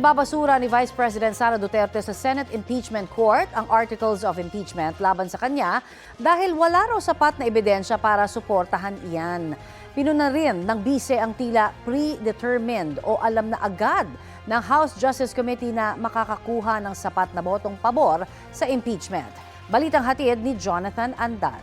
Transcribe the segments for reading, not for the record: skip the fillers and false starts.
Pinababasura ni Vice President Sara Duterte sa Senate Impeachment Court ang articles of impeachment laban sa kanya dahil wala raw sapat na ebidensya para suportahan iyan. Pinuna rin ng bise ang tila predetermined o alam na agad ng House Justice Committee na makakakuha ng sapat na botong pabor sa impeachment. Balitang hatid ni Jonathan Andal.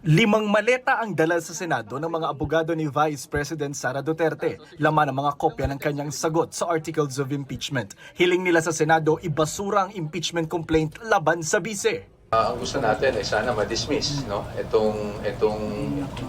5 maleta ang dala sa Senado ng mga abogado ni Vice President Sara Duterte. Laman ang mga kopya ng kanyang sagot sa articles of impeachment. Hiling nila sa Senado ibasura ang impeachment complaint laban sa bise. Ang gusto natin ay sana ma-dismiss itong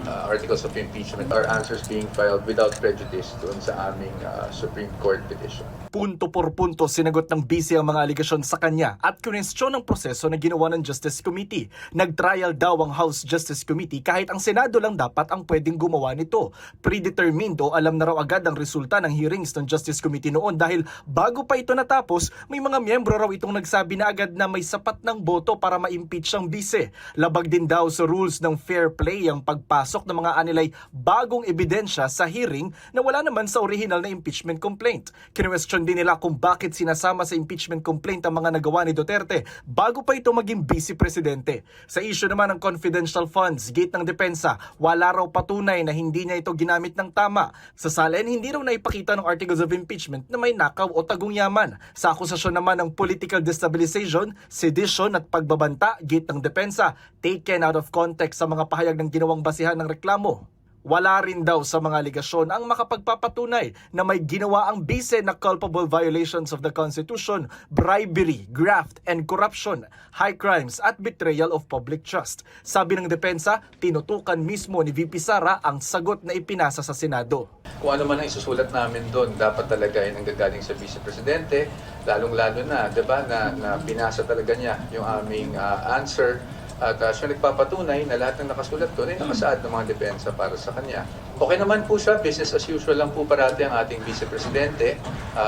articles of impeachment. Our answers being filed without prejudice doon sa aming Supreme Court petition. Punto por punto sinagot ng bise ang mga aligasyon sa kanya at kinwestiyon ang proseso na ginawa ng Justice Committee. Nag-trial daw ang House Justice Committee kahit ang Senado lang dapat ang pwedeng gumawa nito. Predetermined o alam na raw agad ang resulta ng hearings ng Justice Committee noon dahil bago pa ito natapos, may mga miyembro raw itong nagsabi na agad na may sapat ng boto para ma-impeach ang bise. Labag din daw sa rules ng fair play ang pagpasok ng mga anilay bagong ebidensya sa hearing na wala naman sa original na impeachment complaint. Kinwestiyon din nila kung bakit sinasama sa impeachment complaint ang mga nagawa ni Duterte bago pa ito maging vice presidente. Sa issue naman ng confidential funds, gate ng depensa, wala raw patunay na hindi niya ito ginamit ng tama. Sa salin, hindi raw naipakita ng articles of impeachment na may nakaw o tagong yaman. Sa akusasyon naman ng political destabilization, sedition at pagbabanta, gate ng depensa, taken out of context sa mga pahayag ng ginawang basihan ng reklamo. Wala rin daw sa mga aligasyon ang makapagpapatunay na may ginawa ang bise na culpable violations of the Constitution, bribery, graft, and corruption, high crimes at betrayal of public trust. Sabi ng depensa, tinutukan mismo ni VP Sara ang sagot na ipinasa sa Senado. Kung ano man ang isusulat namin doon, dapat talaga ay nanggagaling sa Vice Presidente, lalong-lalo na, diba, na binasa talaga niya yung aming answer. At siya nagpapatunay na lahat ng nakasulat doon ay nakasaad ng mga depensa para sa kanya. Okay naman po siya, business as usual lang po parati ang ating Vice Presidente.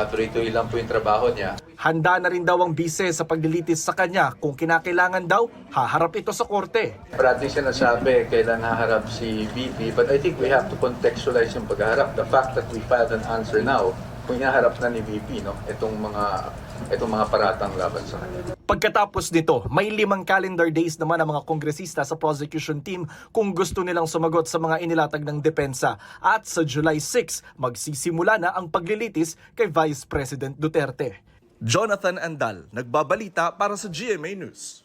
Tuloy-tuloy lang po yung trabaho niya. Handa na rin daw ang bise sa paglilitis sa kanya. Kung kinakailangan daw, haharap ito sa korte. Parating sinasabi kailan haharap si VP, but I think we have to contextualize yung pagharap. The fact that we filed an answer now, kung inaharap na ni VP, itong mga paratang laban sa kanya. Pagkatapos nito, may 5 calendar days naman ang mga kongresista sa prosecution team kung gusto nilang sumagot sa mga inilatag ng depensa. At sa July 6, magsisimula na ang paglilitis kay Vice President Duterte. Jonathan Andal, nagbabalita para sa GMA News.